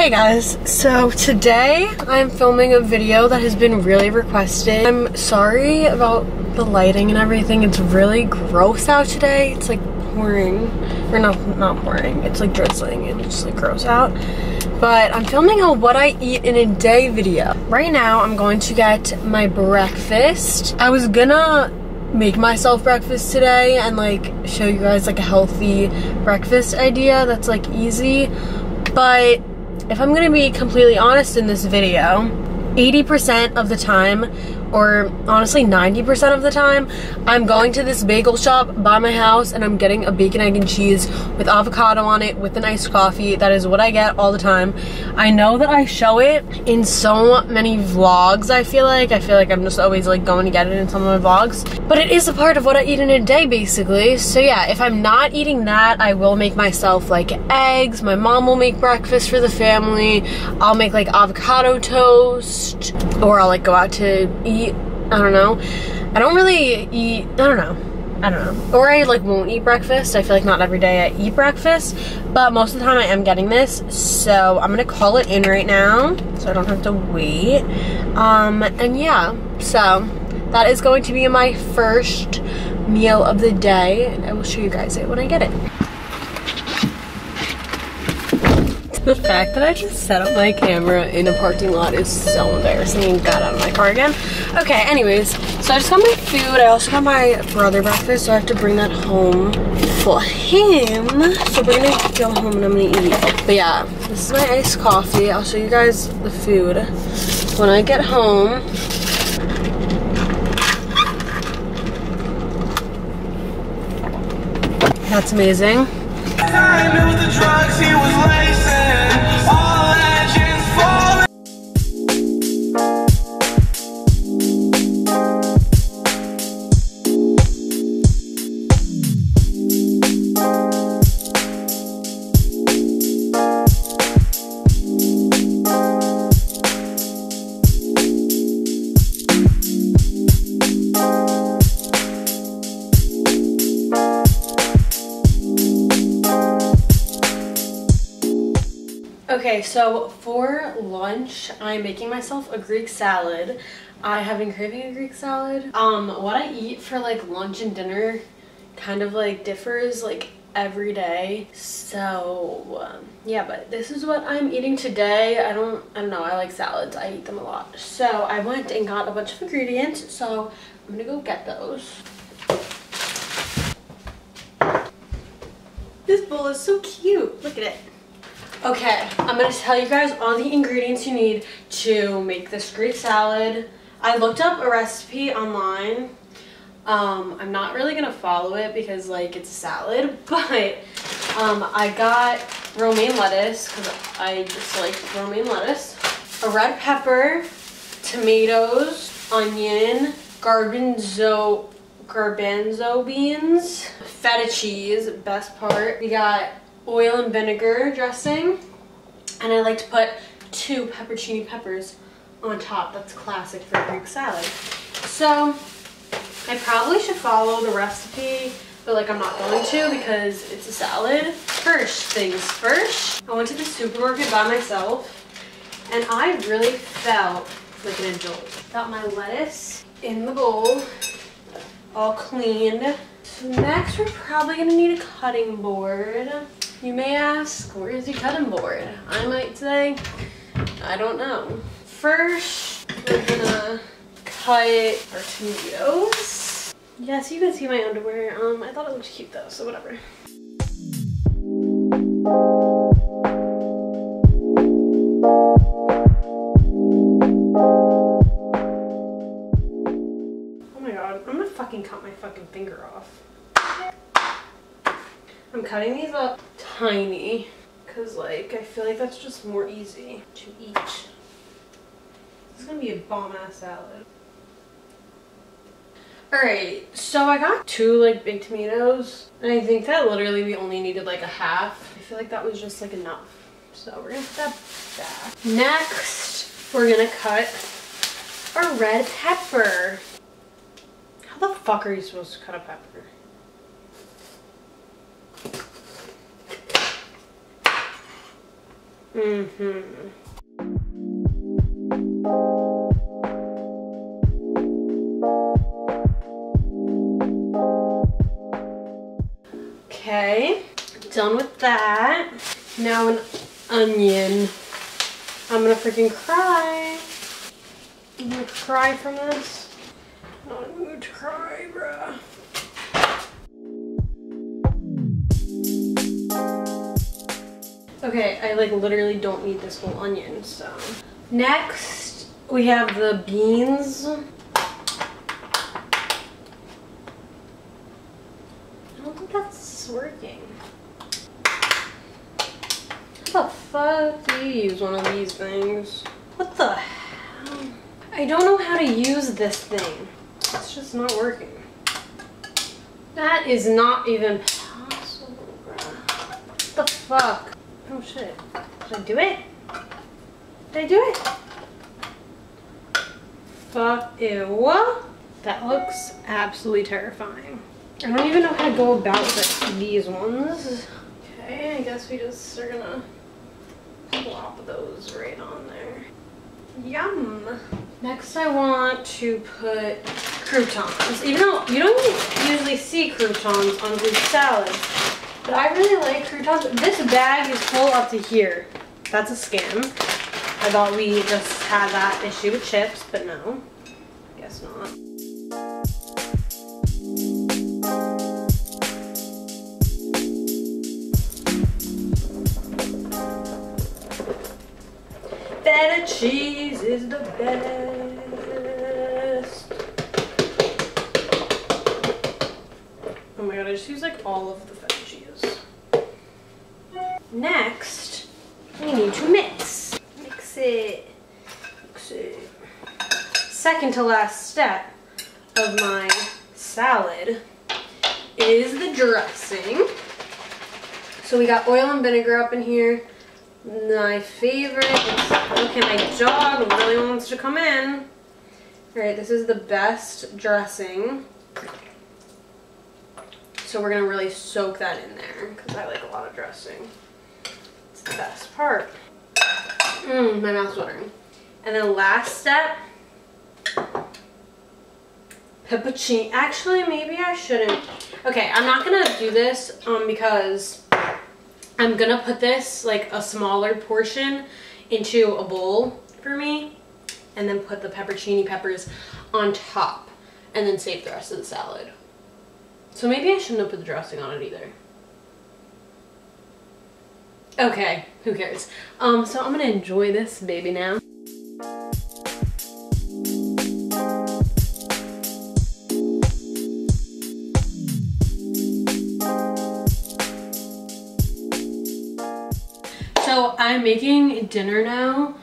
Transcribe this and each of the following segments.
Hey guys, so today I'm filming a video that has been really requested. I'm sorry about the lighting and everything. It's really gross out today. It's like pouring, or not pouring, it's like drizzling and it's like gross out. But I'm filming a what I eat in a day video. Right now I'm going to get my breakfast. I was gonna make myself breakfast today and like show you guys like a healthy breakfast idea that's like easy. But if I'm gonna be completely honest in this video, 80% of the time, or honestly 90% of the time, I'm going to this bagel shop by my house and I'm getting a bacon, egg, and cheese with avocado on it with an iced coffee. That is what I get all the time. I know that I show it in so many vlogs. I feel like I'm just always like going to get it in some of my vlogs. But it is a part of what I eat in a day basically. So yeah, if I'm not eating that, I will make myself like eggs. My mom will make breakfast for the family. I'll make like avocado toast, or I'll like go out to eat. I don't know. I don't really eat, I don't know. Or I like won't eat breakfast. I feel like not every day I eat breakfast, but most of the time I am getting this. So I'm gonna call it in right now so I don't have to wait. And yeah, so that is going to be my first meal of the day. And I will show you guys it when I get it. The fact that I just set up my camera in a parking lot is so embarrassing and got out of my car again. Okay, anyways, so I just got my food. I also got my brother breakfast, so I have to bring that home for him. So we're gonna go home and I'm gonna eat. But yeah, this is my iced coffee. I'll show you guys the food when I get home. That's amazing. Okay, so for lunch, I'm making myself a Greek salad. I have been craving a Greek salad. What I eat for like lunch and dinner kind of like differs like every day. So yeah, but this is what I'm eating today. I don't know, I like salads. I eat them a lot. So I went and got a bunch of ingredients. So I'm gonna go get those. This bowl is so cute. Look at it. Okay, I'm going to tell you guys all the ingredients you need to make this Greek salad. I looked up a recipe online. I'm not really going to follow it because like it's a salad, but I got romaine lettuce because I just like romaine lettuce, a red pepper, tomatoes, onion, garbanzo beans, feta cheese, best part. We got oil and vinegar dressing, and I like to put 2 pepperoni peppers on top. That's classic for Greek salad. So I probably should follow the recipe, but like I'm not going to because it's a salad. First things first, I went to the supermarket by myself and I really felt like an adult. Got my lettuce in the bowl, all cleaned. So next we're probably gonna need a cutting board. You may ask, where is the cutting board? I might say, I don't know. First, we're gonna cut our tomatoes. Yes, you can see my underwear. I thought it looked cute though, so whatever. Oh my god, I'm gonna fucking cut my fucking finger off. I'm cutting these up tiny because like I feel like that's just more easy to eat. This is gonna be a bomb ass salad. Alright, so I got 2 like big tomatoes and I think that literally we only needed like a half. I feel like that was just like enough. So we're gonna put that back. Next, we're gonna cut our red pepper. How the fuck are you supposed to cut a pepper? Okay, done with that. Now an onion. I'm gonna freaking cry. I'm gonna cry from this. Not in the mood to cry, bruh. Okay, I like literally don't need this whole onion, so. Next, we have the beans. I don't think that's working. How the fuck do you use one of these things? What the hell? I don't know how to use this thing. It's just not working. That is not even possible, bruh. What the fuck? Oh shit. Did I do it? Did I do it? Fuck ew. That looks absolutely terrifying. I don't even know how to go about these ones. Okay, I guess we just are gonna plop those right on there. Yum! Next I want to put croutons. Even though you don't usually see croutons on Greek salads, but I really like croutons. This bag is full up to here. That's a scam. I thought we just had that issue with chips, but no. Guess not. Feta cheese is the best. Oh my god, I just use like all of the feta cheese. Next, we need to mix. Mix it. Mix it. Second to last step of my salad is the dressing. So we got oil and vinegar up in here. My favorite is, okay, my dog really wants to come in. Alright, this is the best dressing. So we're gonna really soak that in there because I like a lot of dressing. It's the best part. My mouth's watering. And then last step, pepperoni. Actually, maybe I shouldn't. Okay, I'm not gonna do this because I'm gonna put this, like a smaller portion, into a bowl for me, and then put the pepperoni peppers on top, and then save the rest of the salad. So maybe I shouldn't have put the dressing on it either. Okay, who cares? So I'm gonna enjoy this baby now. So I'm making dinner now.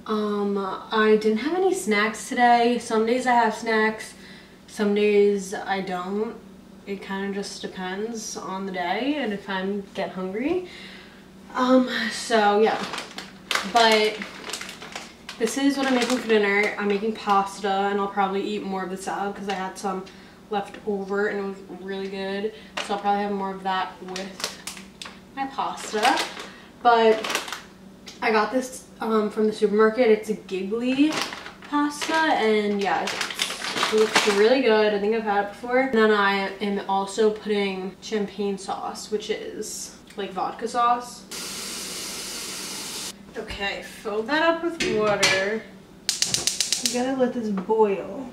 I didn't have any snacks today. Some days I have snacks, some days I don't. It kind of just depends on the day and if I get hungry. So yeah, but this is what I'm making for dinner. I'm making pasta and I'll probably eat more of the salad because I had some left over and it was really good. So I'll probably have more of that with my pasta. But I got this from the supermarket. It's a giggly pasta and yeah, it looks really good. I think I've had it before. And then I am also putting champagne sauce, which is like vodka sauce. Okay, fill that up with water. You gotta let this boil.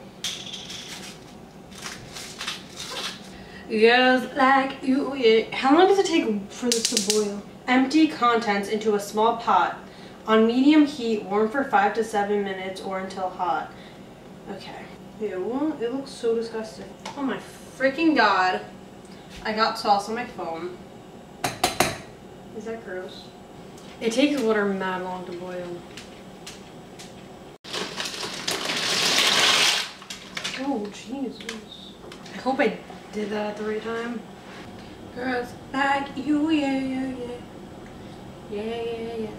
Yes, like you. Yeah. How long does it take for this to boil? Empty contents into a small pot. On medium heat, warm for 5 to 7 minutes or until hot. Okay. Ew, it looks so disgusting. Oh my freaking god. I got sauce on my phone. Is that gross? It takes water mad long to boil. Oh, Jesus. I hope I did that at the right time. Girls like you, yeah, yeah, yeah. Yeah, yeah, yeah.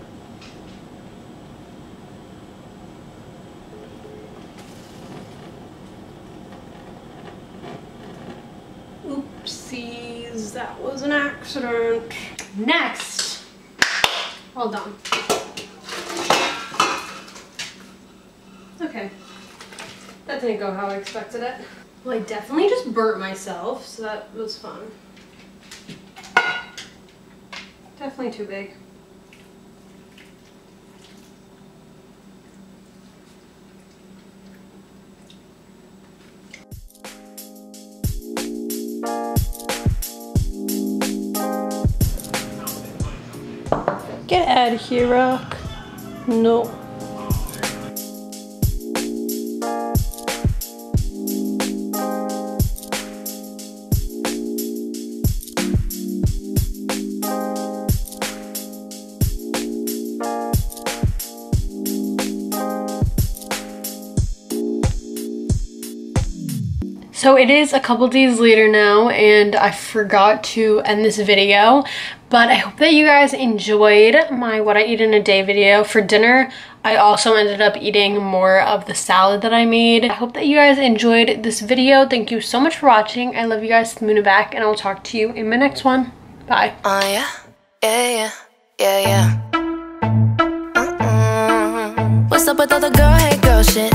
Oopsies, that was an accident. Next, all done. Okay. That didn't go how I expected it. Well, I definitely just burnt myself, so that was fun. Definitely too big. Get out of here, Rock. No. So it is a couple days later now, and I forgot to end this video, but I hope that you guys enjoyed my what I eat in a day video. For dinner, I also ended up eating more of the salad that I made. I hope that you guys enjoyed this video. Thank you so much for watching. I love you guys to the moon and back, and I'll talk to you in my next one. Bye. What's up with all the girl hate girl shit?